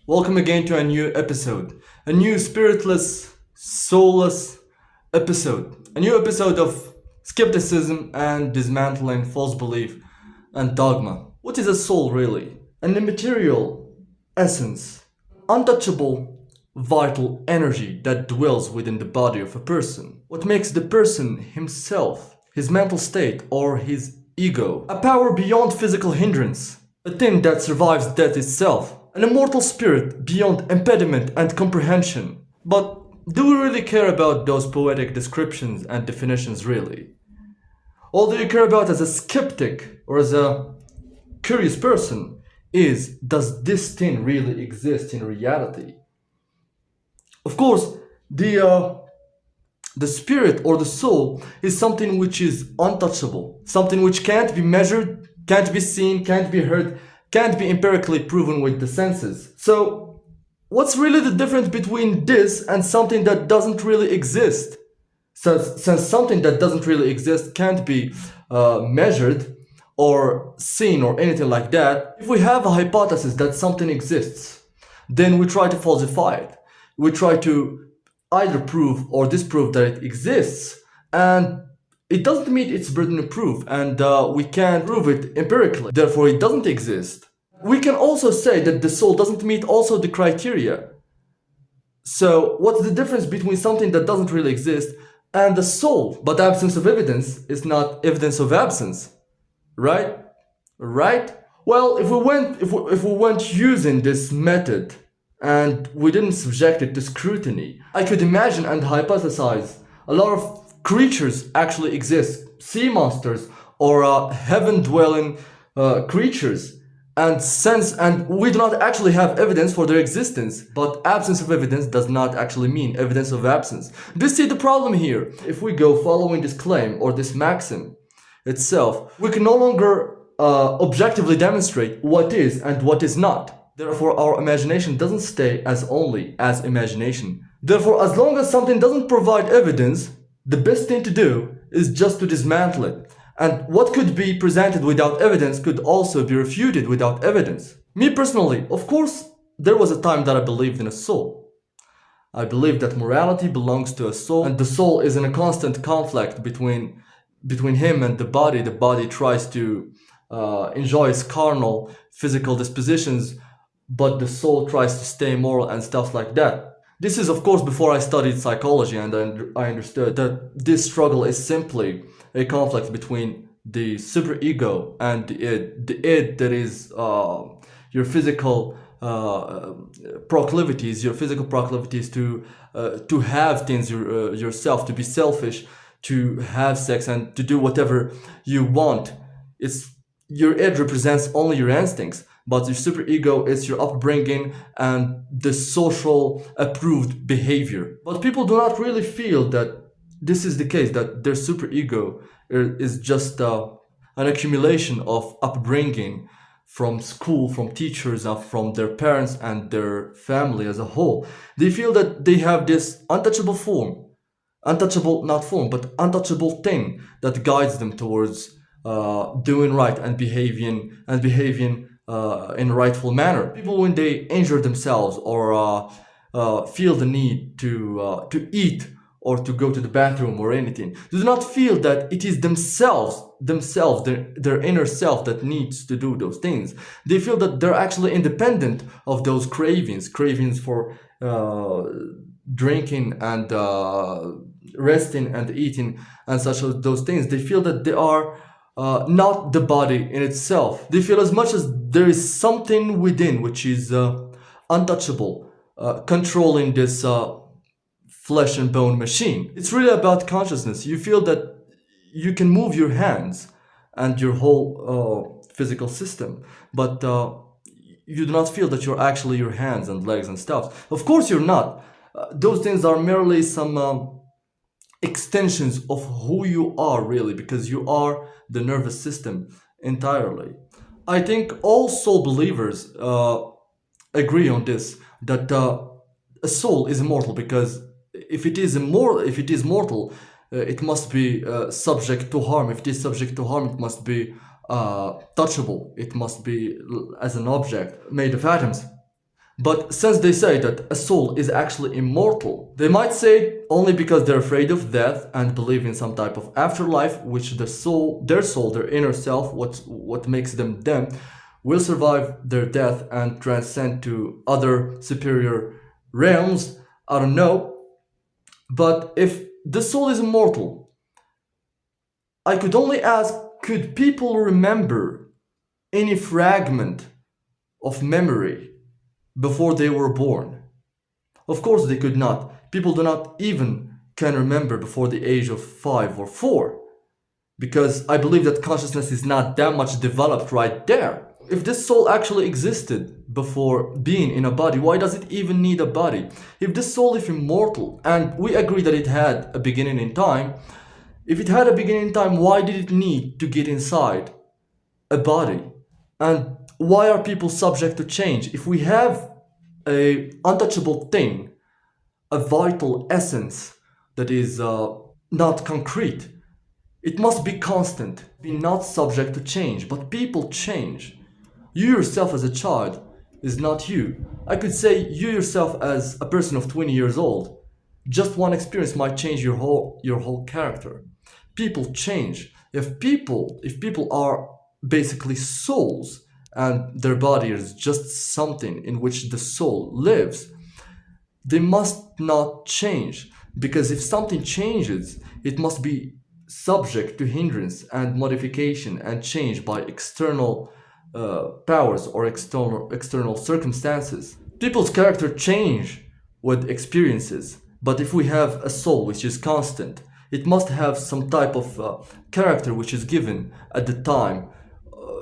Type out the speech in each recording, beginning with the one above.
Welcome again to a new episode. A new spiritless, soulless episode. A new episode of skepticism and dismantling false belief and dogma. What is a soul really? An immaterial essence, untouchable, vital energy that dwells within the body of a person. What makes the person himself, his mental state, or his ego. A power beyond physical hindrance. A thing that survives death itself. An immortal spirit beyond impediment and comprehension. But do we really care about those poetic descriptions and definitions really? All you care about as a skeptic or as a curious person is, does this thing really exist in reality? Of course, the spirit or the soul is something which is untouchable, something which can't be measured, can't be seen, can't be heard, can't be empirically proven with the senses. So what's really the difference between this and something that doesn't really exist? Since something that doesn't really exist can't be measured or seen or anything like that, if we have a hypothesis that something exists, then we try to falsify it. We try to either prove or disprove that it exists, and it doesn't meet its burden of proof, and we can't prove it empirically, therefore it doesn't exist. We can also say that the soul doesn't meet also the criteria. So what's the difference between something that doesn't really exist and the soul? But absence of evidence is not evidence of absence, right? Right? Well, if we went using this method and we didn't subject it to scrutiny, I could imagine and hypothesize a lot of creatures actually exist, sea monsters or heaven-dwelling creatures, and we do not actually have evidence for their existence. But absence of evidence does not actually mean evidence of absence. Do you see the problem here? If we go following this claim or this maxim itself, we can no longer objectively demonstrate what is and what is not. Therefore, our imagination doesn't stay as only as imagination. Therefore, as long as something doesn't provide evidence, the best thing to do is just to dismantle it. And what could be presented without evidence could also be refuted without evidence. Me personally, of course, there was a time that I believed in a soul. I believed that morality belongs to a soul, and the soul is in a constant conflict between him and the body. The body tries to enjoy its carnal, physical dispositions, but the soul tries to stay moral and stuff like that. This is of course before I studied psychology, and I understood that this struggle is simply a conflict between the superego and the id that is your physical proclivities, to have things yourself, to be selfish, to have sex and to do whatever you want. Your id represents only your instincts, but your superego is your upbringing and the social approved behavior. But people do not really feel that this is the case, that their superego is just an accumulation of upbringing from school, from teachers, from their parents and their family as a whole. They feel that they have this untouchable thing that guides them towards doing right and behaving in a rightful manner. People, when they injure themselves or feel the need to eat or to go to the bathroom or anything, they do not feel that it is themselves, their inner self that needs to do those things. They feel that they're actually independent of those cravings for drinking and resting and eating and such as those things. They feel that they are not the body in itself. They feel as much as there is something within which is untouchable, controlling this flesh and bone machine. It's really about consciousness. You feel that you can move your hands and your whole physical system, but you do not feel that you're actually your hands and legs and stuff. Of course you're not. Those things are merely some extensions of who you are really, because you are the nervous system entirely. I think all soul believers agree on this, that a soul is immortal, because if it is mortal, it must be subject to harm. If it is subject to harm, it must be touchable. It must be as an object made of atoms. But since they say that a soul is actually immortal, they might say only because they're afraid of death and believe in some type of afterlife, which their soul, their inner self, what makes them them, will survive their death and transcend to other superior realms. I don't know. But if the soul is immortal, I could only ask, could people remember any fragment of memory before they were born? Of course they could not. People do not even can remember before the age of 5 or 4, because I believe that consciousness is not that much developed right there. If this soul actually existed before being in a body, why does it even need a body? If this soul is immortal, and we agree that it had a beginning in time, if it had a beginning in time, why did it need to get inside a body? And why are people subject to change? If we have a untouchable thing, a vital essence that is not concrete, it must be constant, be not subject to change. But people change. You yourself as a child is not you. I could say you yourself as a person of 20 years old. Just one experience might change your whole character. People change. If people are basically souls and their body is just something in which the soul lives, they must not change, because if something changes, it must be subject to hindrance and modification and change by external powers or external circumstances. People's character change with experiences, but if we have a soul which is constant, it must have some type of character which is given at the time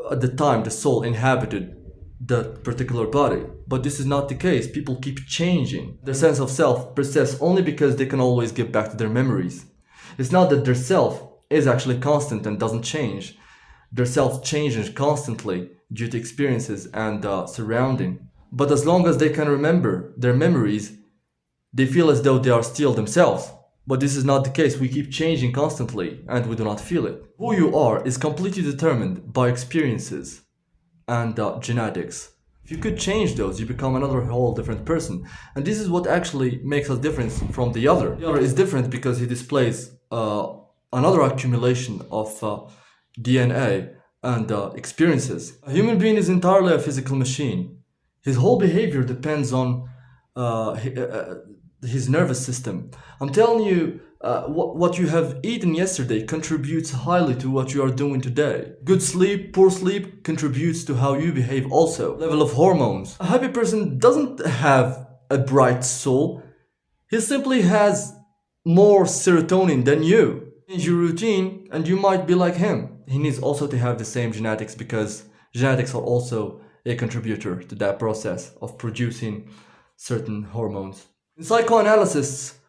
the soul inhabited that particular body. But this is not the case. People keep changing. Their sense of self persists only because they can always get back to their memories. It's not that their self is actually constant and doesn't change. Their self changes constantly due to experiences and surrounding. But as long as they can remember their memories, they feel as though they are still themselves. But this is not the case. We keep changing constantly and we do not feel it. Who you are is completely determined by experiences and genetics. If you could change those, you become another whole different person. And this is what actually makes us different from the other. The other is different because he displays another accumulation of DNA and experiences. A human being is entirely a physical machine. His whole behavior depends on his nervous system. I'm telling you, what you have eaten yesterday contributes highly to what you are doing today. Good sleep, poor sleep contributes to how you behave also. Level of hormones. A happy person doesn't have a bright soul. He simply has more serotonin than you. Change your routine and you might be like him. He needs also to have the same genetics, because genetics are also a contributor to that process of producing certain hormones. In psychoanalysis,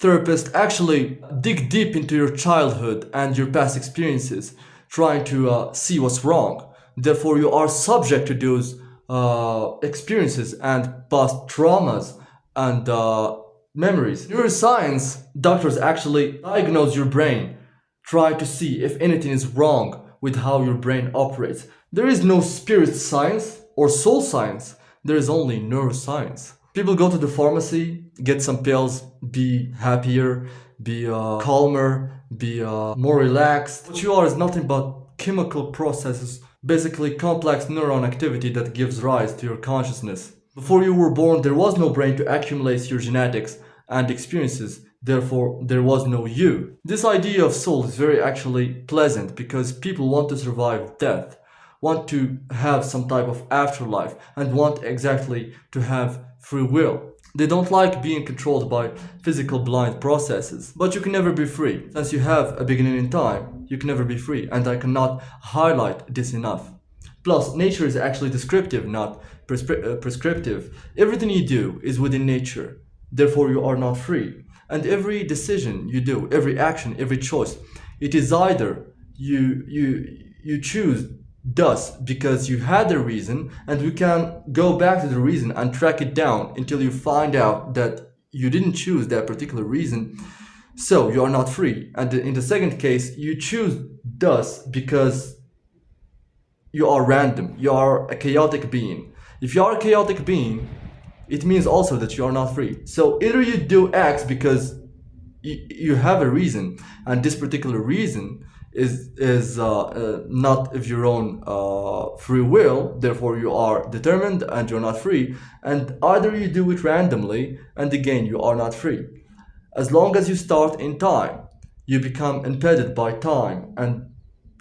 therapists actually dig deep into your childhood and your past experiences, trying to see what's wrong. Therefore, you are subject to those experiences and past traumas and memories. Neuroscience, doctors actually diagnose your brain, try to see if anything is wrong with how your brain operates. There is no spirit science or soul science, there is only neuroscience. People go to the pharmacy, get some pills, be happier, be calmer, be more relaxed. What you are is nothing but chemical processes, basically complex neuron activity that gives rise to your consciousness. Before you were born, there was no brain to accumulate your genetics and experiences, therefore there was no you. This idea of soul is very actually pleasant, because people want to survive death, want to have some type of afterlife, and want exactly to have free will. They don't like being controlled by physical blind processes. But you can never be free. Since you have a beginning in time, you can never be free, and I cannot highlight this enough. Plus, nature is actually descriptive, not prescriptive. Everything you do is within nature. Therefore, you are not free. And every decision you do, every action, every choice, it is either you choose thus because you had a reason, and we can go back to the reason and track it down until you find out that you didn't choose that particular reason, so you are not free. And in the second case, you choose thus because you are random, you are a chaotic being. If you are a chaotic being, it means also that you are not free. So either you do X because you have a reason, and this particular reason is not of your own free will, therefore you are determined and you're not free, and either you do it randomly and again you are not free. As long as you start in time, you become impeded by time and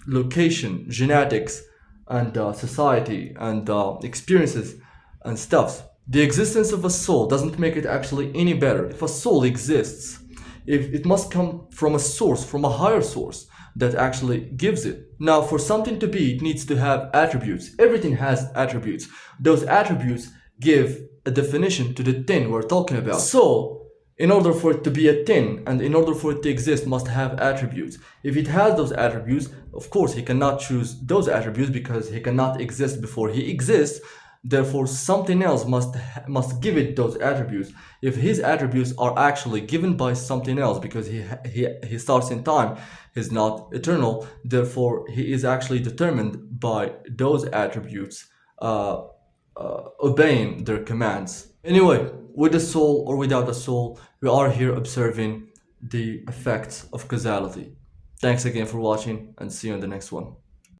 location, genetics, and society and experiences and stuff. The existence of a soul doesn't make it actually any better. If a soul exists, if it must come from a source, from a higher source that actually gives it. Now, for something to be, it needs to have attributes. Everything has attributes. Those attributes give a definition to the thing we're talking about. So, in order for it to be a thing and in order for it to exist, must have attributes. If it has those attributes, of course he cannot choose those attributes because he cannot exist before he exists. Therefore something else must give it those attributes. If his attributes are actually given by something else, because he starts in time, he's not eternal, therefore he is actually determined by those attributes obeying their commands. Anyway, with the soul or without the soul, we are here observing the effects of causality. Thanks again for watching, and see you in the next one.